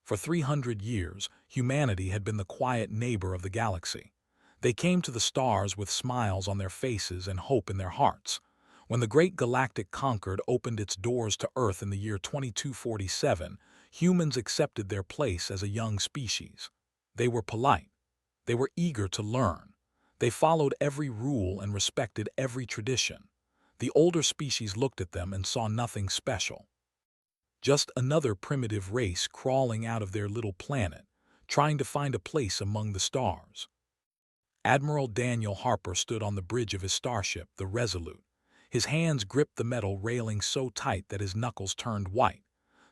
For 300 years, humanity had been the quiet neighbor of the galaxy. They came to the stars with smiles on their faces and hope in their hearts. When the great galactic Concord opened its doors to Earth in the year 2247, humans accepted their place as a young species. They were polite. They were eager to learn. They followed every rule and respected every tradition. The older species looked at them and saw nothing special. Just another primitive race crawling out of their little planet, trying to find a place among the stars. Admiral Daniel Harper stood on the bridge of his starship, the Resolute. His hands gripped the metal railing so tight that his knuckles turned white.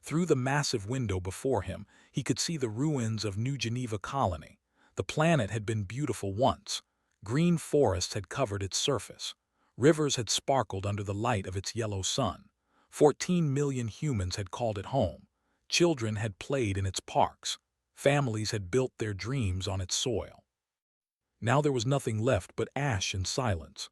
Through the massive window before him, he could see the ruins of New Geneva Colony. The planet had been beautiful once. Green forests had covered its surface. Rivers had sparkled under the light of its yellow sun. 14 million humans had called it home. Children had played in its parks. Families had built their dreams on its soil. Now there was nothing left but ash and silence.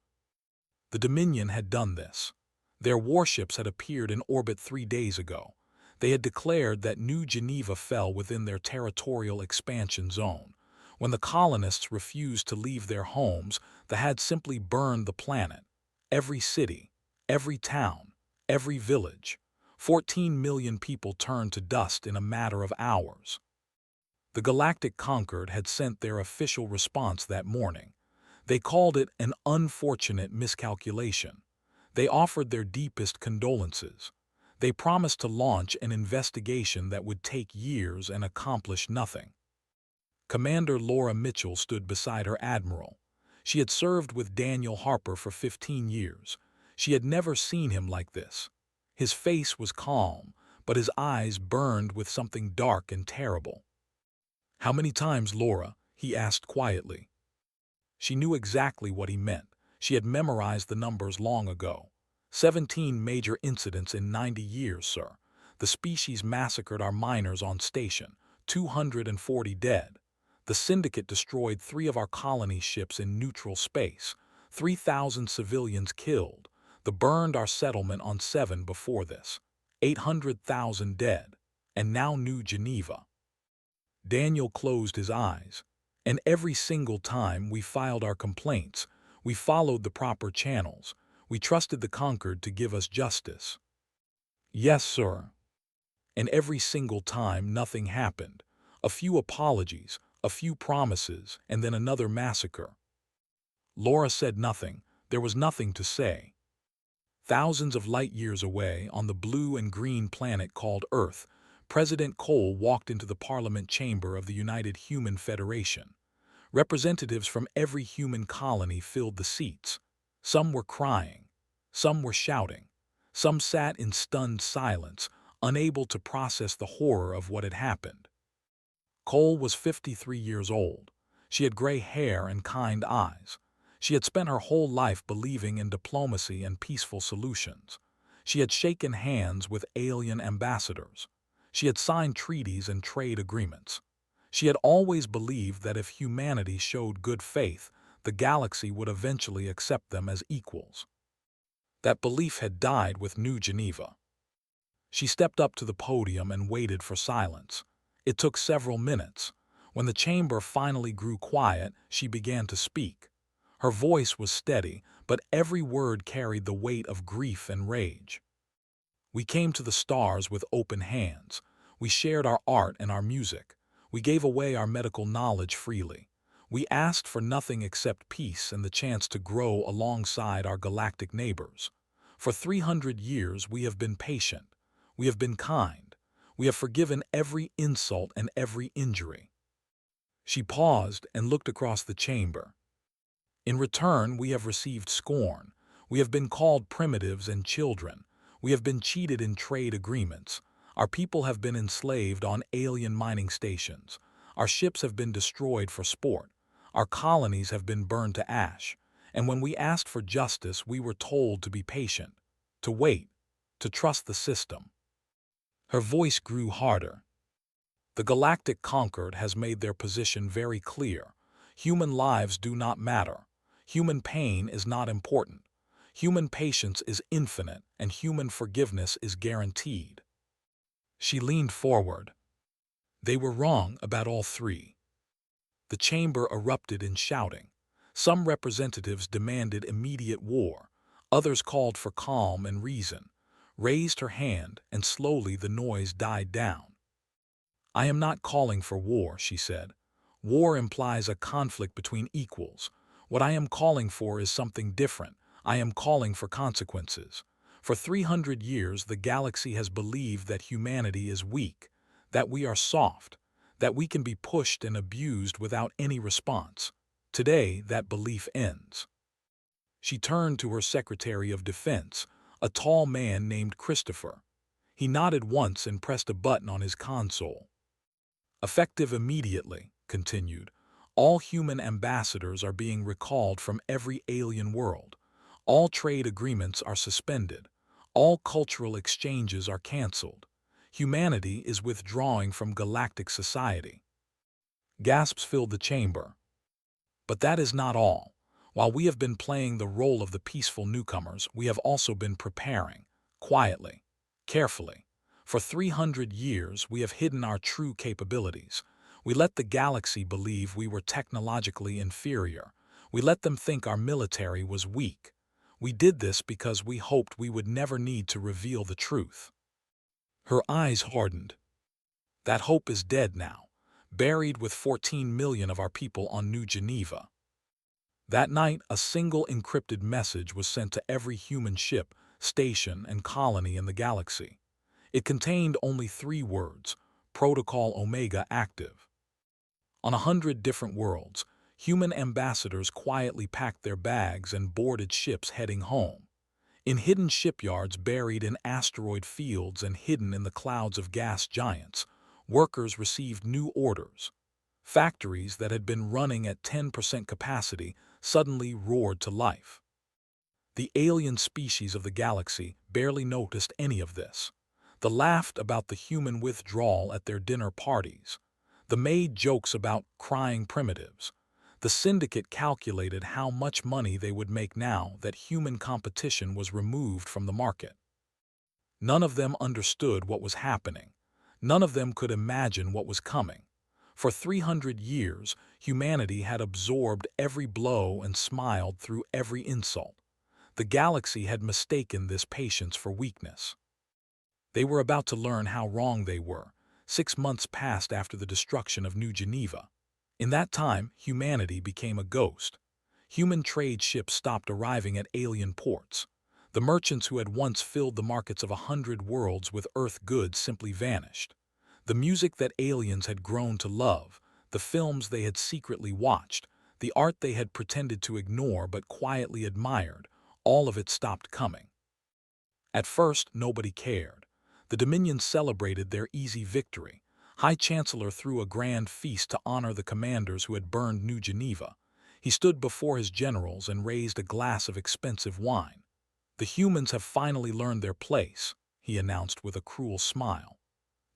The Dominion had done this. Their warships had appeared in orbit 3 days ago. They had declared that New Geneva fell within their territorial expansion zone. When the colonists refused to leave their homes, they had simply burned the planet. Every city, every town, every village. 14 million people turned to dust in a matter of hours. The Galactic Concord had sent their official response that morning. They called it an unfortunate miscalculation. They offered their deepest condolences. They promised to launch an investigation that would take years and accomplish nothing. Commander Laura Mitchell stood beside her admiral. She had served with Daniel Harper for 15 years. She had never seen him like this. His face was calm, but his eyes burned with something dark and terrible. "How many times, Laura?" he asked quietly. She knew exactly what he meant. She had memorized the numbers long ago. 17 major incidents in 90 years, sir. The species massacred our miners on station. 240 dead. The Syndicate destroyed 3 of our colony ships in neutral space. 3,000 civilians killed. They burned our settlement on 7 before this. 800,000 dead. And now New Geneva. Daniel closed his eyes. And every single time we filed our complaints, we followed the proper channels. We trusted the Concord to give us justice. Yes, sir. And every single time nothing happened. A few apologies, a few promises, and then another massacre. Laura said nothing. There was nothing to say. Thousands of light years away, on the blue and green planet called Earth, President Cole walked into the Parliament chamber of the United Human Federation. Representatives from every human colony filled the seats. Some were crying. Some were shouting. Some sat in stunned silence, unable to process the horror of what had happened. Cole was 53 years old. She had gray hair and kind eyes. She had spent her whole life believing in diplomacy and peaceful solutions. She had shaken hands with alien ambassadors. She had signed treaties and trade agreements. She had always believed that if humanity showed good faith, the galaxy would eventually accept them as equals. That belief had died with New Geneva. She stepped up to the podium and waited for silence. It took several minutes. When the chamber finally grew quiet, she began to speak. Her voice was steady, but every word carried the weight of grief and rage. We came to the stars with open hands. We shared our art and our music. We gave away our medical knowledge freely. We asked for nothing except peace and the chance to grow alongside our galactic neighbors. For 300 years we have been patient. We have been kind. We have forgiven every insult and every injury. She paused and looked across the chamber. In return, we have received scorn. We have been called primitives and children. We have been cheated in trade agreements. Our people have been enslaved on alien mining stations. Our ships have been destroyed for sport. Our colonies have been burned to ash. And when we asked for justice, we were told to be patient, to wait, to trust the system. Her voice grew harder. The Galactic Concord has made their position very clear. Human lives do not matter. Human pain is not important. Human patience is infinite, and human forgiveness is guaranteed. She leaned forward. They were wrong about all three. The chamber erupted in shouting. Some representatives demanded immediate war. Others called for calm and reason. Raised her hand, and slowly the noise died down. "I am not calling for war," she said. "War implies a conflict between equals. What I am calling for is something different. I am calling for consequences. For 300 years, the galaxy has believed that humanity is weak, that we are soft, that we can be pushed and abused without any response. Today, that belief ends." She turned to her Secretary of Defense, a tall man named Christopher. He nodded once and pressed a button on his console. "Effective immediately," continued, "all human ambassadors are being recalled from every alien world. All trade agreements are suspended. All cultural exchanges are canceled. Humanity is withdrawing from galactic society." Gasps filled the chamber. But that is not all. While we have been playing the role of the peaceful newcomers, we have also been preparing, quietly, carefully. For 300 years, we have hidden our true capabilities. We let the galaxy believe we were technologically inferior. We let them think our military was weak. We did this because we hoped we would never need to reveal the truth. Her eyes hardened. That hope is dead now, buried with 14 million of our people on New Geneva. That night, a single encrypted message was sent to every human ship, station, and colony in the galaxy. It contained only 3 words: Protocol Omega active. On 100 different worlds, human ambassadors quietly packed their bags and boarded ships heading home. In hidden shipyards buried in asteroid fields and hidden in the clouds of gas giants, workers received new orders. Factories that had been running at 10% capacity suddenly roared to life. The alien species of the galaxy barely noticed any of this. They laughed about the human withdrawal at their dinner parties. They made jokes about crying primitives. The syndicate calculated how much money they would make now that human competition was removed from the market. None of them understood what was happening. None of them could imagine what was coming. For 300 years, humanity had absorbed every blow and smiled through every insult. The galaxy had mistaken this patience for weakness. They were about to learn how wrong they were. 6 months passed after the destruction of New Geneva. In that time, humanity became a ghost. Human trade ships stopped arriving at alien ports. The merchants who had once filled the markets of 100 worlds with Earth goods simply vanished. The music that aliens had grown to love, the films they had secretly watched, the art they had pretended to ignore but quietly admired, all of it stopped coming. At first, nobody cared. The Dominions celebrated their easy victory. High Chancellor threw a grand feast to honor the commanders who had burned New Geneva. He stood before his generals and raised a glass of expensive wine. "The humans have finally learned their place," he announced with a cruel smile.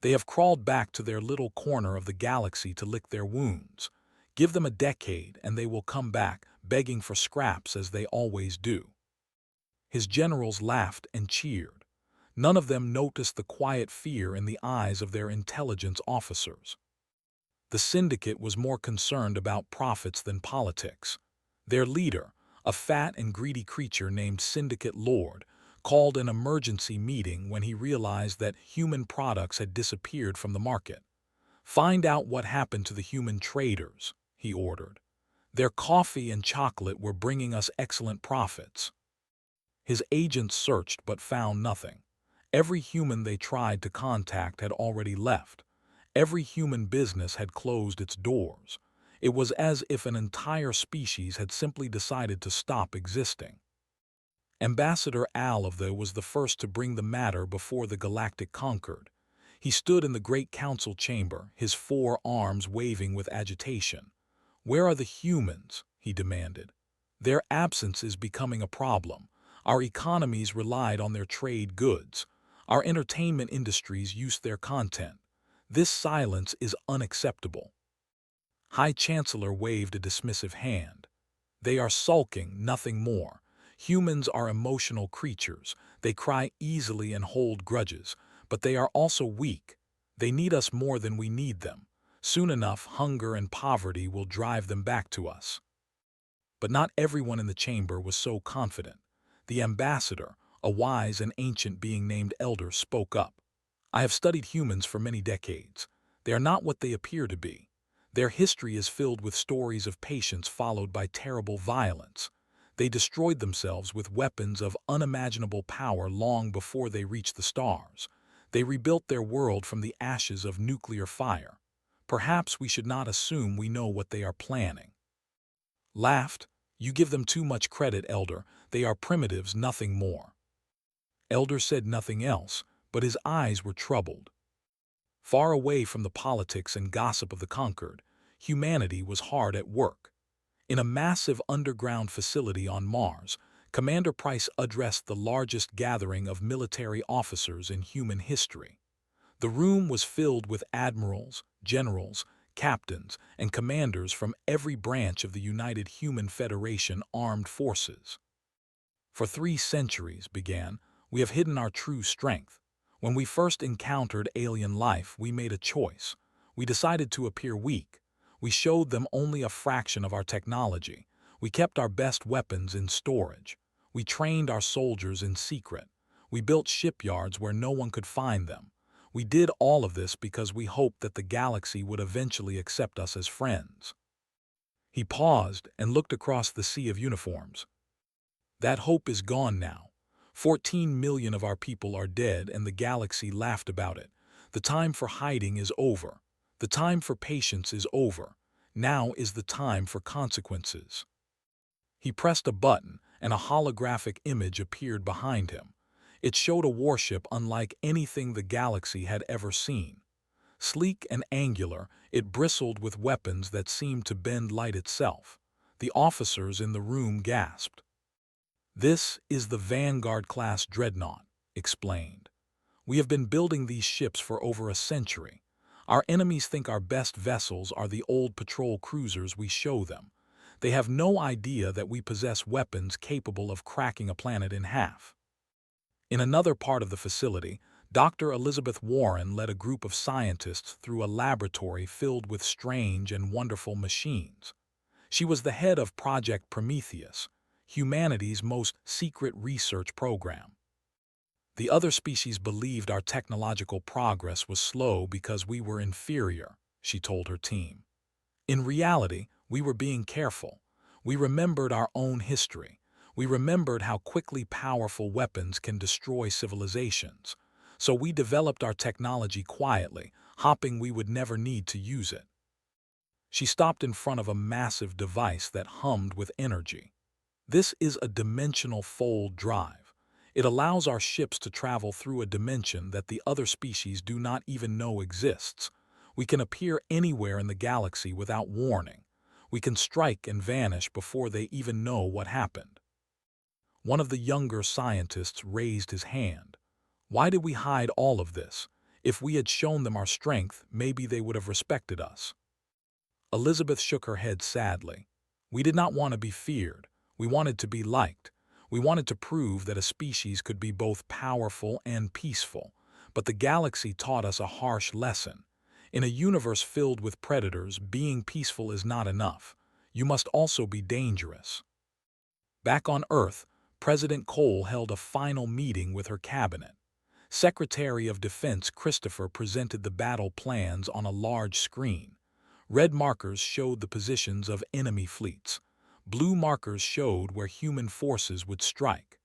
"They have crawled back to their little corner of the galaxy to lick their wounds. Give them a decade and they will come back, begging for scraps as they always do." His generals laughed and cheered. None of them noticed the quiet fear in the eyes of their intelligence officers. The syndicate was more concerned about profits than politics. Their leader, a fat and greedy creature named Syndicate Lord, called an emergency meeting when he realized that human products had disappeared from the market. "Find out what happened to the human traders," he ordered. "Their coffee and chocolate were bringing us excellent profits." His agents searched but found nothing. Every human they tried to contact had already left. Every human business had closed its doors. It was as if an entire species had simply decided to stop existing. Ambassador Alva was the first to bring the matter before the Galactic Concord. He stood in the great council chamber, his 4 arms waving with agitation. "Where are the humans?" he demanded. "Their absence is becoming a problem. Our economies relied on their trade goods. Our entertainment industries used their content. This silence is unacceptable." High Chancellor waved a dismissive hand. "They are sulking, nothing more. Humans are emotional creatures. They cry easily and hold grudges, but they are also weak. They need us more than we need them. Soon enough, hunger and poverty will drive them back to us. But not everyone in the chamber was so confident. The ambassador, a wise and ancient being named Elder, spoke up. I have studied humans for many decades. They are not what they appear to be. Their history is filled with stories of patience followed by terrible violence. They destroyed themselves with weapons of unimaginable power long before they reached the stars. They rebuilt their world from the ashes of nuclear fire. Perhaps we should not assume we know what they are planning. Laughed. You give them too much credit, Elder. They are primitives, nothing more. Elder said nothing else, but his eyes were troubled. Far away from the politics and gossip of the conquered, humanity was hard at work. In a massive underground facility on Mars, Commander Price addressed the largest gathering of military officers in human history. The room was filled with admirals, generals, captains, and commanders from every branch of the United Human Federation Armed Forces. For 3 centuries, we have hidden our true strength. When we first encountered alien life, we made a choice. We decided to appear weak. We showed them only a fraction of our technology. We kept our best weapons in storage. We trained our soldiers in secret. We built shipyards where no one could find them. We did all of this because we hoped that the galaxy would eventually accept us as friends. He paused and looked across the sea of uniforms. That hope is gone now. 14 million of our people are dead and the galaxy laughed about it. The time for hiding is over. The time for patience is over. Now is the time for consequences. He pressed a button and a holographic image appeared behind him. It showed a warship unlike anything the galaxy had ever seen. Sleek and angular, it bristled with weapons that seemed to bend light itself. The officers in the room gasped. This is the Vanguard-class dreadnought, explained. We have been building these ships for over a century. Our enemies think our best vessels are the old patrol cruisers we show them. They have no idea that we possess weapons capable of cracking a planet in half. In another part of the facility, Dr. Elizabeth Warren led a group of scientists through a laboratory filled with strange and wonderful machines. She was the head of Project Prometheus, humanity's most secret research program. The other species believed our technological progress was slow because we were inferior, she told her team. In reality, we were being careful. We remembered our own history. We remembered how quickly powerful weapons can destroy civilizations. So we developed our technology quietly, hoping we would never need to use it. She stopped in front of a massive device that hummed with energy. This is a dimensional fold drive. It allows our ships to travel through a dimension that the other species do not even know exists. We can appear anywhere in the galaxy without warning. We can strike and vanish before they even know what happened. One of the younger scientists raised his hand. Why did we hide all of this? If we had shown them our strength, maybe they would have respected us. Elizabeth shook her head sadly. We did not want to be feared. We wanted to be liked. We wanted to prove that a species could be both powerful and peaceful. But the galaxy taught us a harsh lesson. In a universe filled with predators, being peaceful is not enough. You must also be dangerous. Back on Earth, President Cole held a final meeting with her cabinet. Secretary of Defense Christopher presented the battle plans on a large screen. Red markers showed the positions of enemy fleets. Blue markers showed where human forces would strike.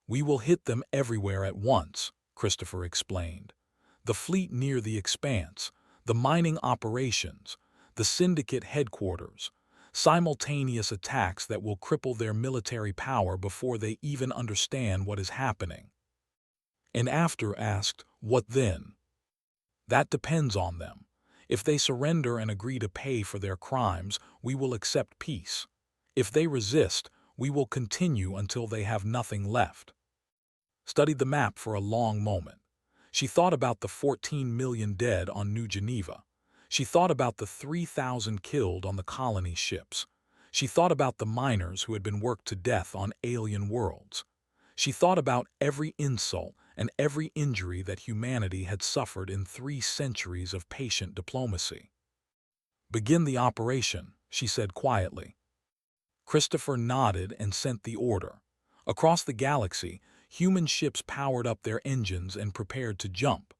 We will hit them everywhere at once, Christopher explained. The fleet near the Expanse, the mining operations, the Syndicate headquarters, simultaneous attacks that will cripple their military power before they even understand what is happening. And After asked, what then? That depends on them. If they surrender and agree to pay for their crimes, we will accept peace. If they resist, we will continue until they have nothing left. Studied the map for a long moment. She thought about the 14 million dead on New Geneva. She thought about the 3,000 killed on the colony ships. She thought about the miners who had been worked to death on alien worlds. She thought about every insult and every injury that humanity had suffered in 3 centuries of patient diplomacy. "Begin the operation," she said quietly. Christopher nodded and sent the order. Across the galaxy, human ships powered up their engines and prepared to jump.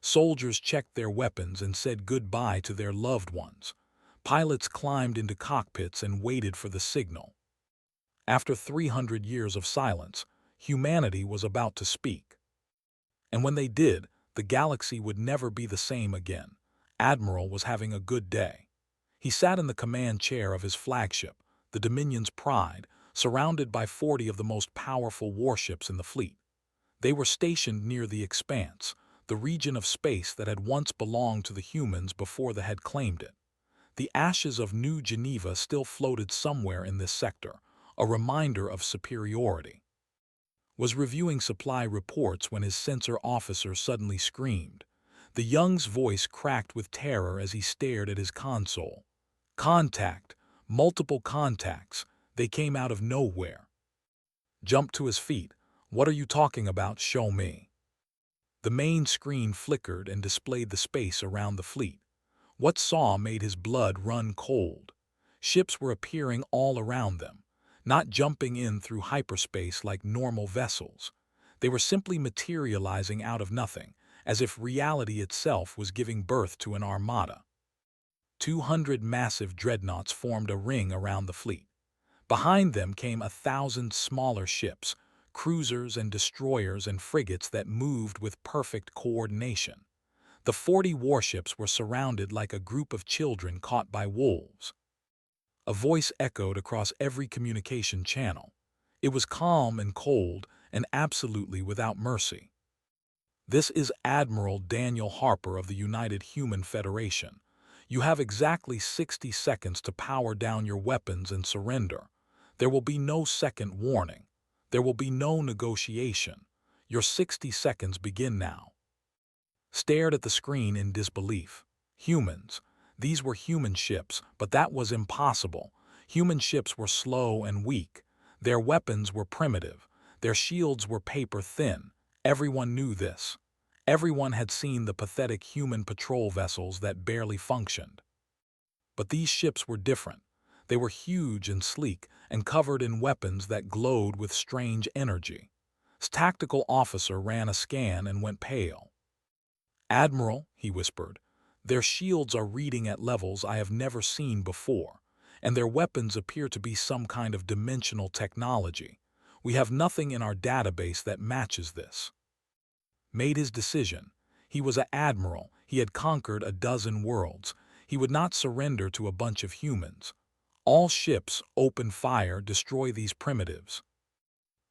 Soldiers checked their weapons and said goodbye to their loved ones. Pilots climbed into cockpits and waited for the signal. After 300 years of silence, humanity was about to speak. And when they did, the galaxy would never be the same again. Admiral was having a good day. He sat in the command chair of his flagship, the Dominion's Pride, surrounded by 40 of the most powerful warships in the fleet. They were stationed near the Expanse, the region of space that had once belonged to the humans before they had claimed it. The ashes of New Geneva still floated somewhere in this sector, a reminder of superiority. Was reviewing supply reports when his sensor officer suddenly screamed. The young's voice cracked with terror as he stared at his console. "Contact! Multiple contacts! They came out of nowhere." Jumped to his feet. "What are you talking about? Show me." The main screen flickered and displayed the space around the fleet. What saw made his blood run cold. Ships were appearing all around them, not jumping in through hyperspace like normal vessels. They were simply materializing out of nothing, as if reality itself was giving birth to an armada. 200 massive dreadnoughts formed a ring around the fleet. Behind them came 1,000 smaller ships, cruisers and destroyers and frigates that moved with perfect coordination. The 40 warships were surrounded like a group of children caught by wolves. A voice echoed across every communication channel. It was calm and cold and absolutely without mercy. "This is Admiral Daniel Harper of the United Human Federation. You have exactly 60 seconds to power down your weapons and surrender. There will be no second warning. There will be no negotiation. Your 60 seconds begin now." Stared at the screen in disbelief. Humans. These were human ships, but that was impossible. Human ships were slow and weak. Their weapons were primitive. Their shields were paper thin. Everyone knew this. Everyone had seen the pathetic human patrol vessels that barely functioned. But these ships were different. They were huge and sleek and covered in weapons that glowed with strange energy. His tactical officer ran a scan and went pale. "Admiral," he whispered, "their shields are reading at levels I have never seen before, and their weapons appear to be some kind of dimensional technology. We have nothing in our database that matches this." Made his decision. He was an admiral. He had conquered a dozen worlds. He would not surrender to a bunch of humans. "All ships, open fire, destroy these primitives."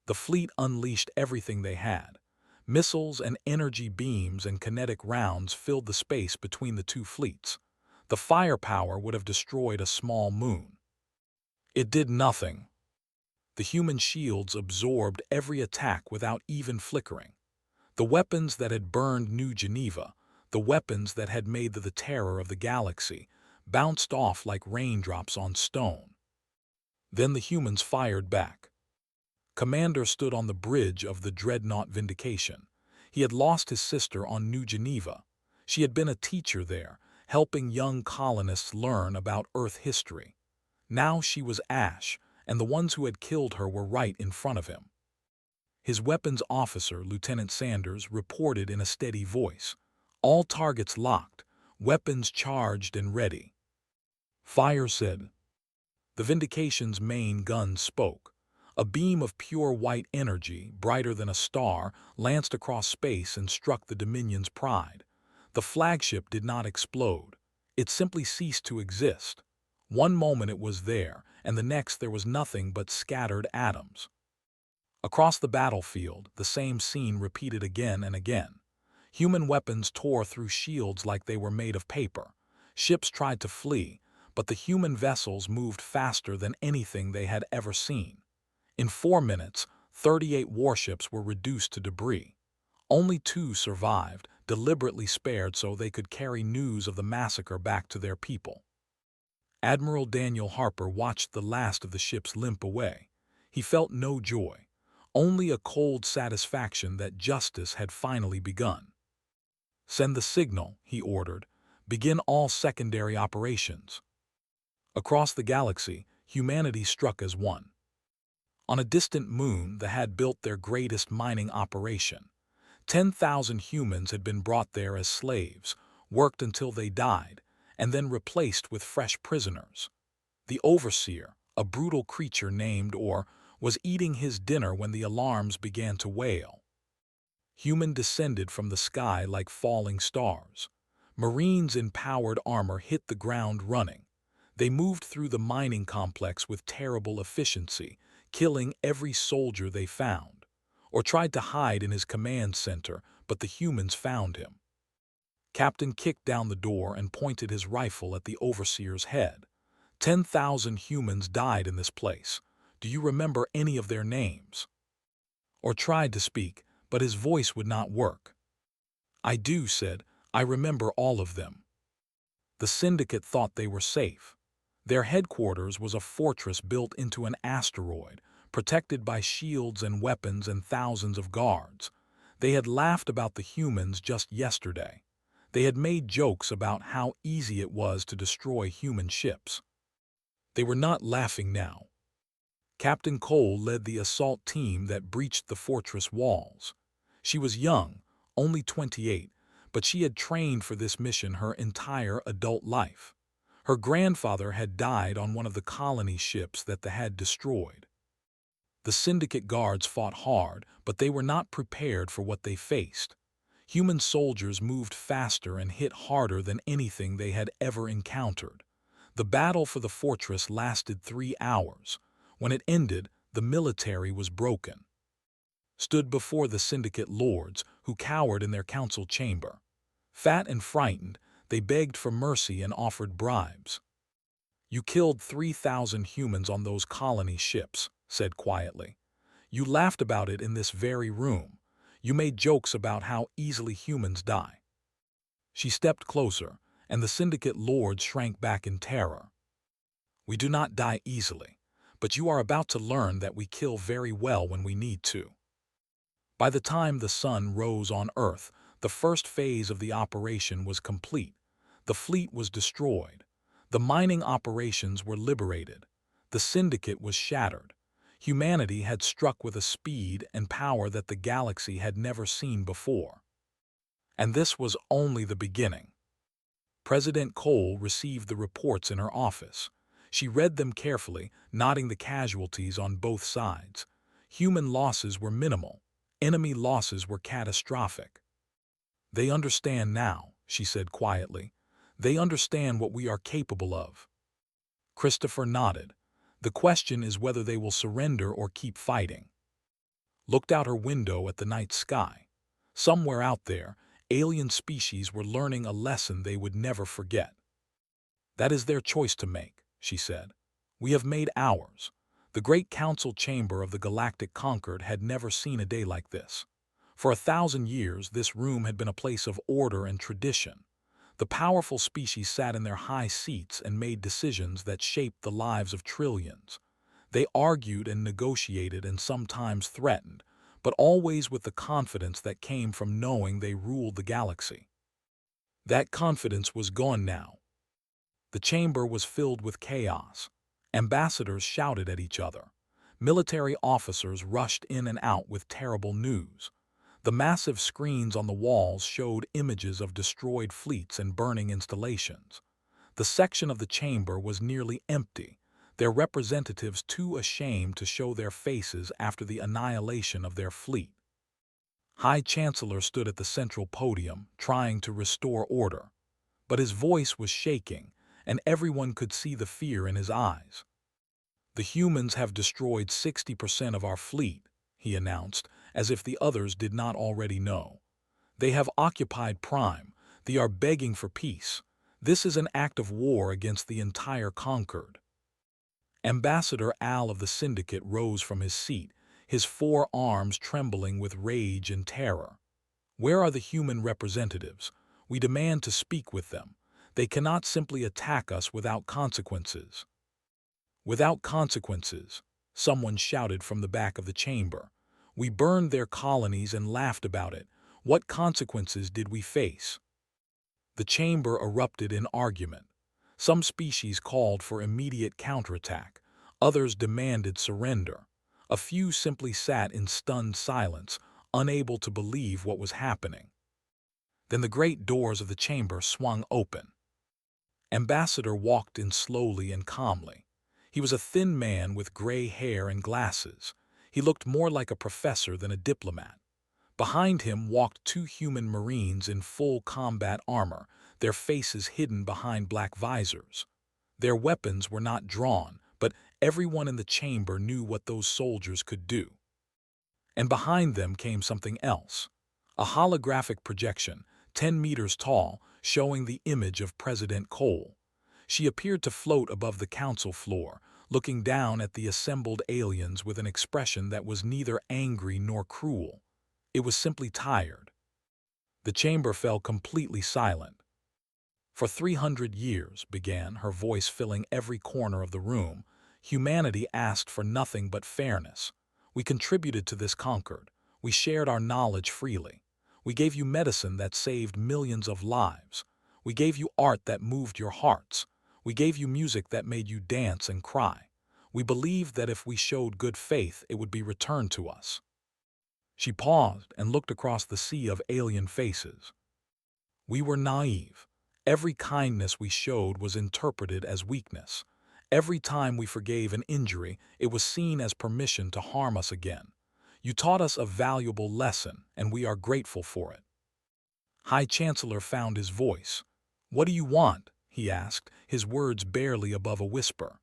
The fleet unleashed everything they had. Missiles and energy beams and kinetic rounds filled the space between the two fleets. The firepower would have destroyed a small moon. It did nothing. The human shields absorbed every attack without even flickering. The weapons that had burned New Geneva, the weapons that had made the terror of the galaxy, bounced off like raindrops on stone. Then the humans fired back. Commander stood on the bridge of the dreadnought Vindication. He had lost his sister on New Geneva. She had been a teacher there, helping young colonists learn about Earth history. Now she was ash, and the ones who had killed her were right in front of him. His weapons officer, Lieutenant Sanders, reported in a steady voice. "All targets locked, weapons charged and ready." "Fire," said. The Vindication's main gun spoke. A beam of pure white energy, brighter than a star, lanced across space and struck the Dominion's Pride. The flagship did not explode. It simply ceased to exist. One moment it was there, and the next there was nothing but scattered atoms. Across the battlefield, the same scene repeated again and again. Human weapons tore through shields like they were made of paper. Ships tried to flee, but the human vessels moved faster than anything they had ever seen. In 4 minutes, 38 warships were reduced to debris. Only 2 survived, deliberately spared so they could carry news of the massacre back to their people. Admiral Daniel Harper watched the last of the ships limp away. He felt no joy, only a cold satisfaction that justice had finally begun. "Send the signal," he ordered. "Begin all secondary operations." Across the galaxy, humanity struck as one. On a distant moon that had built their greatest mining operation, 10,000 humans had been brought there as slaves, worked until they died, and then replaced with fresh prisoners. The overseer, a brutal creature named Or, was eating his dinner when the alarms began to wail. Human descended from the sky like falling stars. Marines in powered armor hit the ground running. They moved through the mining complex with terrible efficiency, killing every soldier they found. Or tried to hide in his command center, but the humans found him. Captain kicked down the door and pointed his rifle at the overseer's head. 10,000 humans died in this place. Do you remember any of their names?" Or tried to speak, but his voice would not work. "I do," said. "I remember all of them." The syndicate thought they were safe. Their headquarters was a fortress built into an asteroid, protected by shields and weapons and thousands of guards. They had laughed about the humans just yesterday. They had made jokes about how easy it was to destroy human ships. They were not laughing now. Captain Cole led the assault team that breached the fortress walls. She was young, only 28, but she had trained for this mission her entire adult life. Her grandfather had died on one of the colony ships that they had destroyed. The syndicate guards fought hard, but they were not prepared for what they faced. Human soldiers moved faster and hit harder than anything they had ever encountered. The battle for the fortress lasted 3 hours. When it ended, the military was broken. Stood before the syndicate lords, who cowered in their council chamber. Fat and frightened, they begged for mercy and offered bribes. "You killed 3,000 humans on those colony ships," said quietly. "You laughed about it in this very room. You made jokes about how easily humans die." She stepped closer, and the syndicate lords shrank back in terror. "We do not die easily, but you are about to learn that we kill very well when we need to." By the time the sun rose on Earth, the first phase of the operation was complete. The fleet was destroyed. The mining operations were liberated. The syndicate was shattered. Humanity had struck with a speed and power that the galaxy had never seen before. And this was only the beginning. President Cole received the reports in her office. She read them carefully, noting the casualties on both sides. Human losses were minimal. Enemy losses were catastrophic. "They understand now," she said quietly. "They understand what we are capable of." Christopher nodded. "The question is whether they will surrender or keep fighting." Looked out her window at the night sky. Somewhere out there, alien species were learning a lesson they would never forget. "That is their choice to make," she said. "We have made ours." The great council chamber of the Galactic Concord had never seen a day like this. For 1,000 years, this room had been a place of order and tradition. The powerful species sat in their high seats and made decisions that shaped the lives of trillions. They argued and negotiated and sometimes threatened, but always with the confidence that came from knowing they ruled the galaxy. That confidence was gone now. The chamber was filled with chaos. Ambassadors shouted at each other. Military officers rushed in and out with terrible news. The massive screens on the walls showed images of destroyed fleets and burning installations. The section of the chamber was nearly empty, their representatives too ashamed to show their faces after the annihilation of their fleet. High Chancellor stood at the central podium, trying to restore order. But his voice was shaking, and everyone could see the fear in his eyes. "The humans have destroyed 60% of our fleet," he announced, as if the others did not already know. "They have occupied Prime. They are begging for peace. This is an act of war against the entire Concord." Ambassador Al of the Syndicate rose from his seat, his 4 arms trembling with rage and terror. "Where are the human representatives? We demand to speak with them. They cannot simply attack us without consequences." "Without consequences," someone shouted from the back of the chamber. We burned their colonies and laughed about it. What consequences did we face? The chamber erupted in argument. Some species called for immediate counterattack. Others demanded surrender. A few simply sat in stunned silence, unable to believe what was happening. Then the great doors of the chamber swung open. Ambassador walked in slowly and calmly. He was a thin man with gray hair and glasses. He looked more like a professor than a diplomat. Behind him walked two human marines in full combat armor, their faces hidden behind black visors. Their weapons were not drawn, but everyone in the chamber knew what those soldiers could do. And behind them came something else. A holographic projection, 10 meters tall, showing the image of President Cole. She appeared to float above the council floor, looking down at the assembled aliens with an expression that was neither angry nor cruel. It was simply tired. The chamber fell completely silent. For 300 years, began, her voice filling every corner of the room, humanity asked for nothing but fairness. We contributed to this concord. We shared our knowledge freely. We gave you medicine that saved millions of lives. We gave you art that moved your hearts. We gave you music that made you dance and cry. We believed that if we showed good faith, it would be returned to us. She paused and looked across the sea of alien faces. We were naive. Every kindness we showed was interpreted as weakness. Every time we forgave an injury, it was seen as permission to harm us again. You taught us a valuable lesson, and we are grateful for it. High Chancellor found his voice. What do you want? He asked, his words barely above a whisper.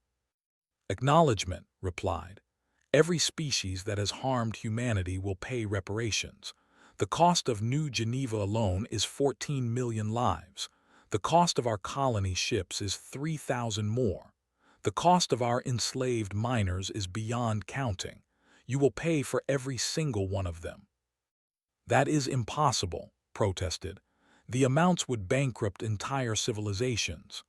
Acknowledgement, replied. Every species that has harmed humanity will pay reparations. The cost of New Geneva alone is 14 million lives. The cost of our colony ships is 3,000 more. The cost of our enslaved miners is beyond counting. You will pay for every single one of them. That is impossible, protested. The amounts would bankrupt entire civilizations.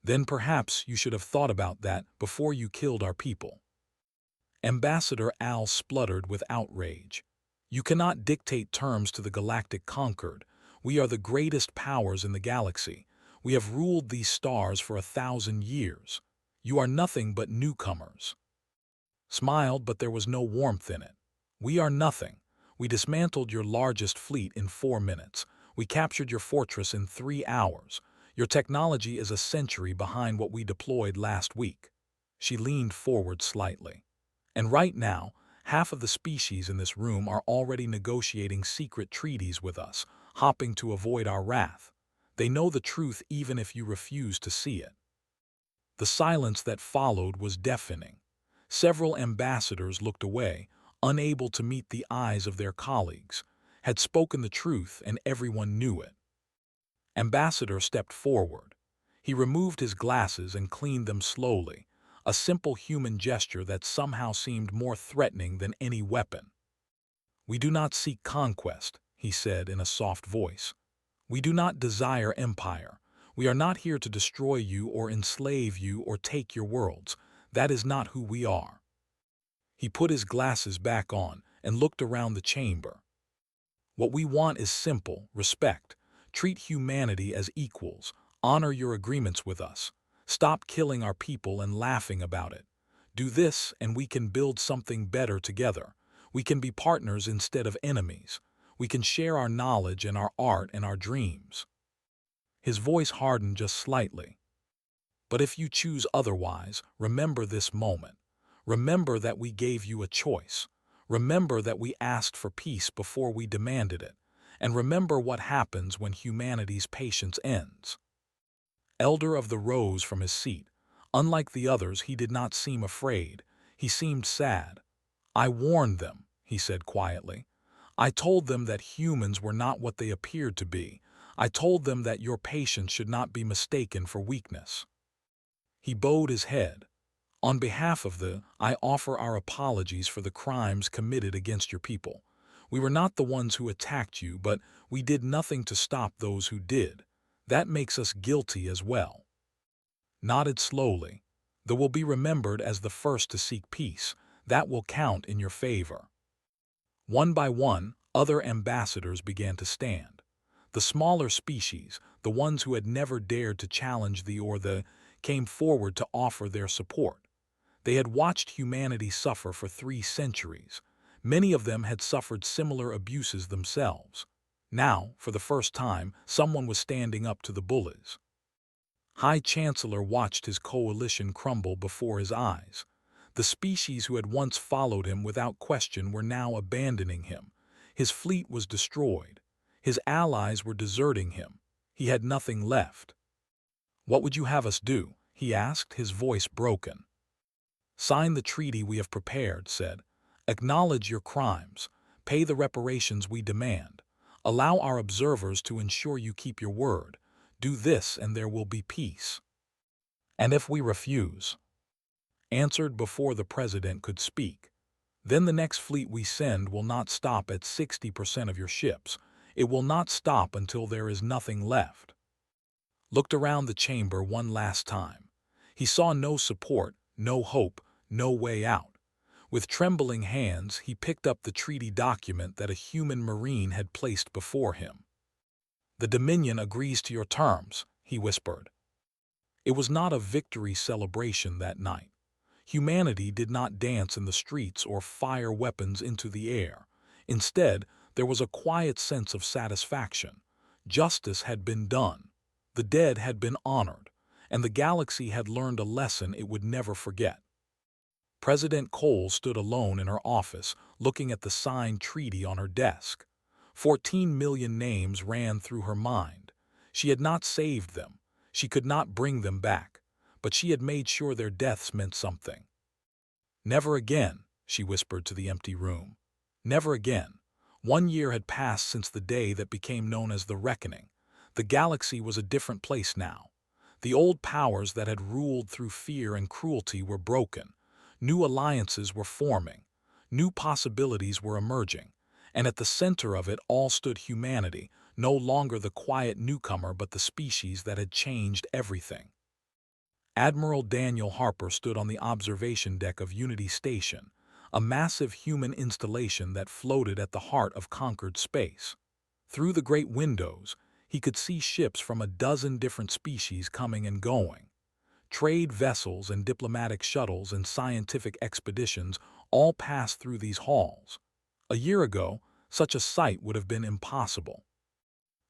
Then perhaps you should have thought about that before you killed our people. Ambassador Al spluttered with outrage. You cannot dictate terms to the Galactic Concord. We are the greatest powers in the galaxy. We have ruled these stars for 1,000 years. You are nothing but newcomers. Smiled, but there was no warmth in it. We are nothing. We dismantled your largest fleet in 4 minutes. We captured your fortress in 3 hours. Your technology is a century behind what we deployed last week. She leaned forward slightly. And right now, half of the species in this room are already negotiating secret treaties with us, hoping to avoid our wrath. They know the truth even if you refuse to see it. The silence that followed was deafening. Several ambassadors looked away, unable to meet the eyes of their colleagues, had spoken the truth and everyone knew it. Ambassador stepped forward. He removed his glasses and cleaned them slowly, a simple human gesture that somehow seemed more threatening than any weapon. We do not seek conquest, he said in a soft voice. We do not desire empire. We are not here to destroy you or enslave you or take your worlds. That is not who we are. He put his glasses back on and looked around the chamber. What we want is simple: respect. Treat humanity as equals. Honor your agreements with us. Stop killing our people and laughing about it. Do this and we can build something better together. We can be partners instead of enemies. We can share our knowledge and our art and our dreams. His voice hardened just slightly. But if you choose otherwise, remember this moment. Remember that we gave you a choice. Remember that we asked for peace before we demanded it. And remember what happens when humanity's patience ends. Elder of the rose from his seat. Unlike the others, he did not seem afraid. He seemed sad. I warned them, he said quietly. I told them that humans were not what they appeared to be. I told them that your patience should not be mistaken for weakness. He bowed his head. On behalf of I offer our apologies for the crimes committed against your people. We were not the ones who attacked you, but we did nothing to stop those who did. That makes us guilty as well. Nodded slowly. They will be remembered as the first to seek peace. That will count in your favor. One by one, other ambassadors began to stand. The smaller species, the ones who had never dared to challenge the came forward to offer their support. They had watched humanity suffer for 3 centuries. Many of them had suffered similar abuses themselves. Now, for the first time, someone was standing up to the bullies. High Chancellor watched his coalition crumble before his eyes. The species who had once followed him without question were now abandoning him. His fleet was destroyed. His allies were deserting him. He had nothing left. "What would you have us do?" he asked, his voice broken. "Sign the treaty we have prepared," said. "Acknowledge your crimes. Pay the reparations we demand. Allow our observers to ensure you keep your word. Do this and there will be peace." "And if we refuse?" Answered before the president could speak. "Then the next fleet we send will not stop at 60% of your ships. It will not stop until there is nothing left." Looked around the chamber one last time. He saw no support, no hope, no way out. With trembling hands, he picked up the treaty document that a human marine had placed before him. "The Dominion agrees to your terms," he whispered. It was not a victory celebration that night. Humanity did not dance in the streets or fire weapons into the air. Instead, there was a quiet sense of satisfaction. Justice had been done. The dead had been honored, and the galaxy had learned a lesson it would never forget. President Cole stood alone in her office, looking at the signed treaty on her desk. 14 million names ran through her mind. She had not saved them. She could not bring them back, but she had made sure their deaths meant something. "Never again," she whispered to the empty room. "Never again." 1 year had passed since the day that became known as the Reckoning. The galaxy was a different place now. The old powers that had ruled through fear and cruelty were broken. New alliances were forming. New possibilities were emerging. And at the center of it all stood humanity, no longer the quiet newcomer but the species that had changed everything. Admiral Daniel Harper stood on the observation deck of Unity Station, a massive human installation that floated at the heart of conquered space. Through the great windows, he could see ships from a dozen different species coming and going. Trade vessels and diplomatic shuttles and scientific expeditions all passed through these halls. A year ago, such a sight would have been impossible.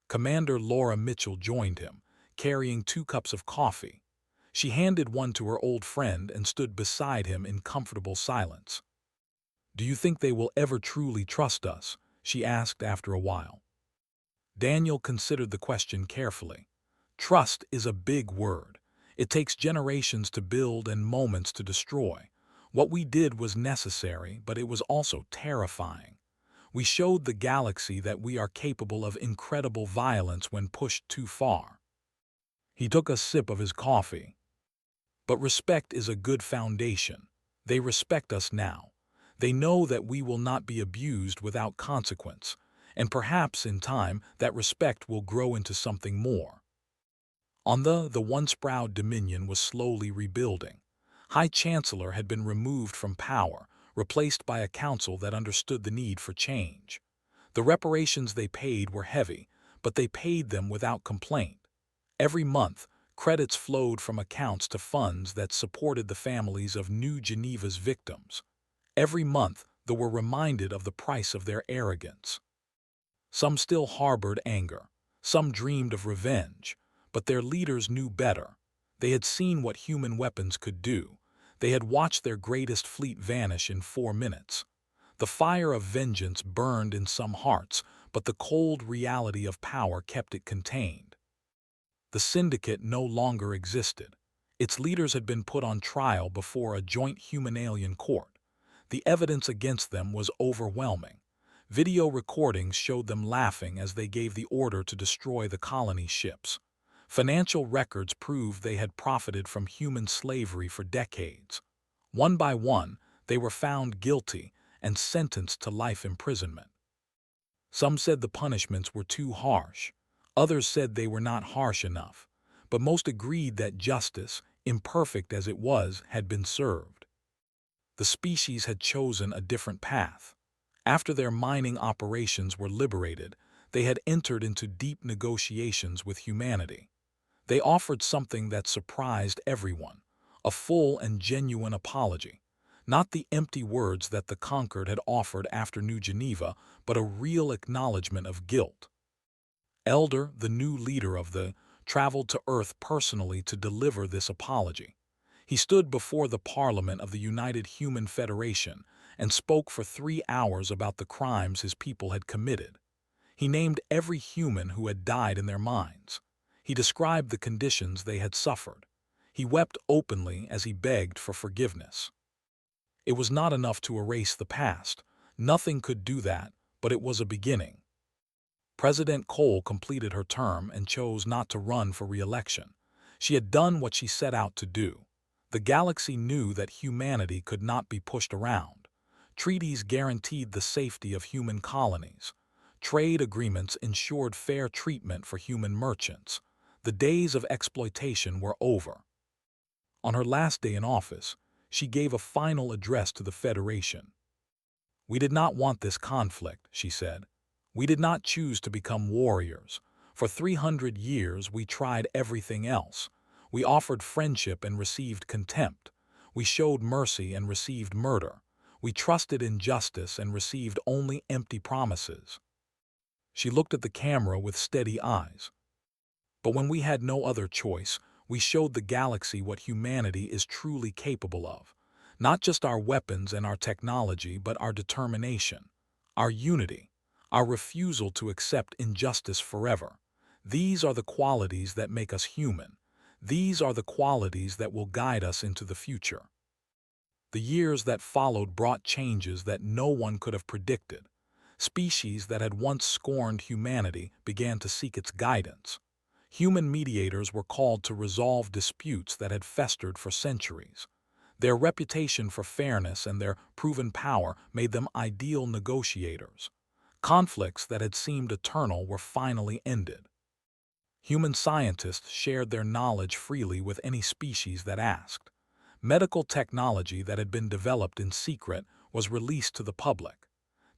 Commander Laura Mitchell joined him, carrying 2 cups of coffee. She handed one to her old friend and stood beside him in comfortable silence. "Do you think they will ever truly trust us?" she asked after a while. Daniel considered the question carefully. Trust is a big word. It takes generations to build and moments to destroy. What we did was necessary, but it was also terrifying. We showed the galaxy that we are capable of incredible violence when pushed too far. He took a sip of his coffee. "But respect is a good foundation. They respect us now. They know that we will not be abused without consequence, and perhaps in time that respect will grow into something more." On the once proud Dominion was slowly rebuilding. High Chancellor had been removed from power, replaced by a council that understood the need for change. The reparations they paid were heavy, but they paid them without complaint. Every month, credits flowed from accounts to funds that supported the families of New Geneva's victims. Every month, they were reminded of the price of their arrogance. Some still harbored anger. Some dreamed of revenge. But their leaders knew better. They had seen what human weapons could do. They had watched their greatest fleet vanish in 4 minutes. The fire of vengeance burned in some hearts, but the cold reality of power kept it contained. The syndicate no longer existed. Its leaders had been put on trial before a joint human-alien court. The evidence against them was overwhelming. Video recordings showed them laughing as they gave the order to destroy the colony ships. Financial records proved they had profited from human slavery for decades. One by one, they were found guilty and sentenced to life imprisonment. Some said the punishments were too harsh. Others said they were not harsh enough. But most agreed that justice, imperfect as it was, had been served. The species had chosen a different path. After their mining operations were liberated, they had entered into deep negotiations with humanity. They offered something that surprised everyone, a full and genuine apology. Not the empty words that the conquered had offered after New Geneva, but a real acknowledgement of guilt. Elder, the new leader of the, traveled to Earth personally to deliver this apology. He stood before the Parliament of the United Human Federation and spoke for 3 hours about the crimes his people had committed. He named every human who had died in their minds. He described the conditions they had suffered. He wept openly as he begged for forgiveness. It was not enough to erase the past. Nothing could do that, but it was a beginning. President Cole completed her term and chose not to run for re-election. She had done what she set out to do. The galaxy knew that humanity could not be pushed around. Treaties guaranteed the safety of human colonies. Trade agreements ensured fair treatment for human merchants. The days of exploitation were over. On her last day in office, she gave a final address to the Federation. "We did not want this conflict," she said. "We did not choose to become warriors. For 300 years we tried everything else. We offered friendship and received contempt. We showed mercy and received murder. We trusted in justice and received only empty promises." She looked at the camera with steady eyes. "But when we had no other choice, we showed the galaxy what humanity is truly capable of. Not just our weapons and our technology, but our determination, our unity, our refusal to accept injustice forever. These are the qualities that make us human. These are the qualities that will guide us into the future." The years that followed brought changes that no one could have predicted. Species that had once scorned humanity began to seek its guidance. Human mediators were called to resolve disputes that had festered for centuries. Their reputation for fairness and their proven power made them ideal negotiators. Conflicts that had seemed eternal were finally ended. Human scientists shared their knowledge freely with any species that asked. Medical technology that had been developed in secret was released to the public.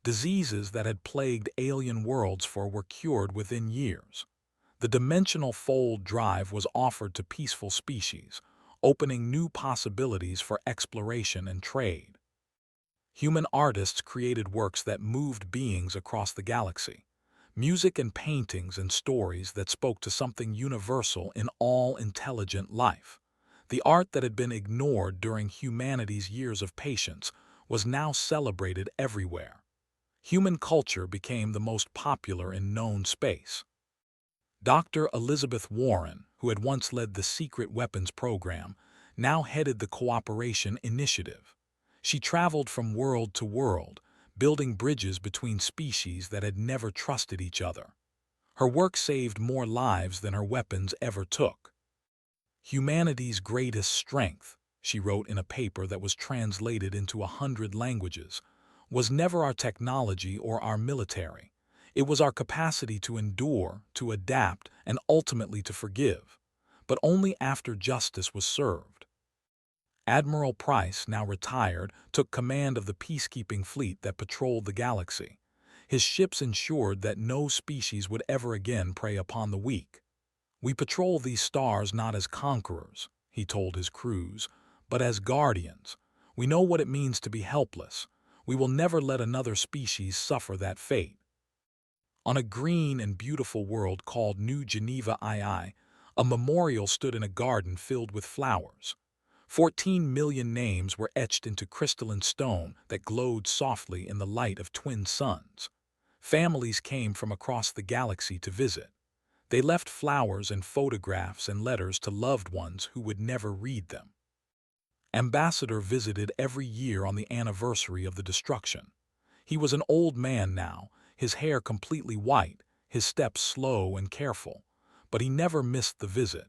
Diseases that had plagued alien worlds were cured within years. The dimensional fold drive was offered to peaceful species, opening new possibilities for exploration and trade. Human artists created works that moved beings across the galaxy. Music and paintings and stories that spoke to something universal in all intelligent life. The art that had been ignored during humanity's years of patience was now celebrated everywhere. Human culture became the most popular in known space. Dr. Elizabeth Warren, who had once led the secret weapons program, now headed the Cooperation Initiative. She traveled from world to world, building bridges between species that had never trusted each other. Her work saved more lives than her weapons ever took. "Humanity's greatest strength," she wrote in a paper that was translated into 100 languages, "was never our technology or our military. It was our capacity to endure, to adapt, and ultimately to forgive, but only after justice was served." Admiral Price, now retired, took command of the peacekeeping fleet that patrolled the galaxy. His ships ensured that no species would ever again prey upon the weak. "We patrol these stars not as conquerors," he told his crews, "but as guardians. We know what it means to be helpless. We will never let another species suffer that fate." On a green and beautiful world called New Geneva II, a memorial stood in a garden filled with flowers. 14 million names were etched into crystalline stone that glowed softly in the light of twin suns. Families came from across the galaxy to visit. They left flowers and photographs and letters to loved ones who would never read them. Ambassador visited every year on the anniversary of the destruction. He was an old man now, his hair completely white, his steps slow and careful, but he never missed the visit.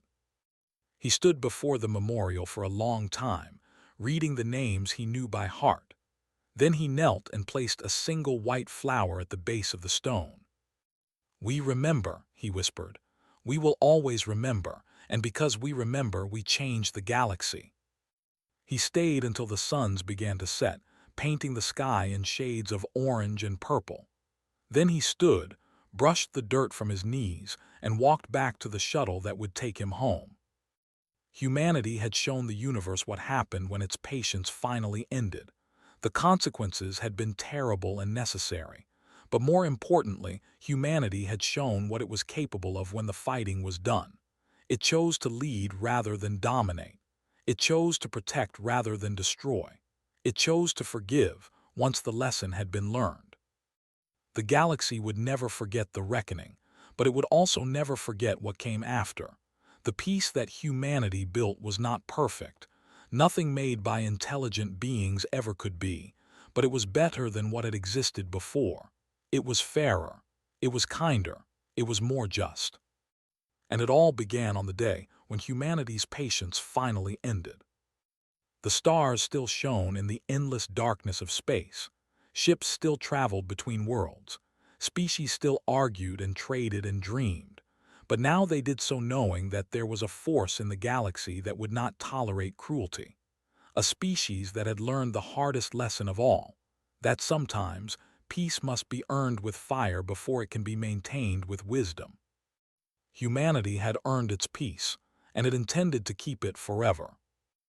He stood before the memorial for a long time, reading the names he knew by heart. Then he knelt and placed a single white flower at the base of the stone. "We remember," he whispered. "We will always remember, and because we remember, we change the galaxy." He stayed until the suns began to set, painting the sky in shades of orange and purple. Then he stood, brushed the dirt from his knees, and walked back to the shuttle that would take him home. Humanity had shown the universe what happened when its patience finally ended. The consequences had been terrible and necessary, but more importantly, humanity had shown what it was capable of when the fighting was done. It chose to lead rather than dominate. It chose to protect rather than destroy. It chose to forgive once the lesson had been learned. The galaxy would never forget the reckoning, but it would also never forget what came after. The peace that humanity built was not perfect. Nothing made by intelligent beings ever could be, but it was better than what had existed before. It was fairer. It was kinder. It was more just. And it all began on the day when humanity's patience finally ended. The stars still shone in the endless darkness of space. Ships still traveled between worlds. Species still argued and traded and dreamed. But now they did so knowing that there was a force in the galaxy that would not tolerate cruelty. A species that had learned the hardest lesson of all, that sometimes peace must be earned with fire before it can be maintained with wisdom. Humanity had earned its peace, and it intended to keep it forever.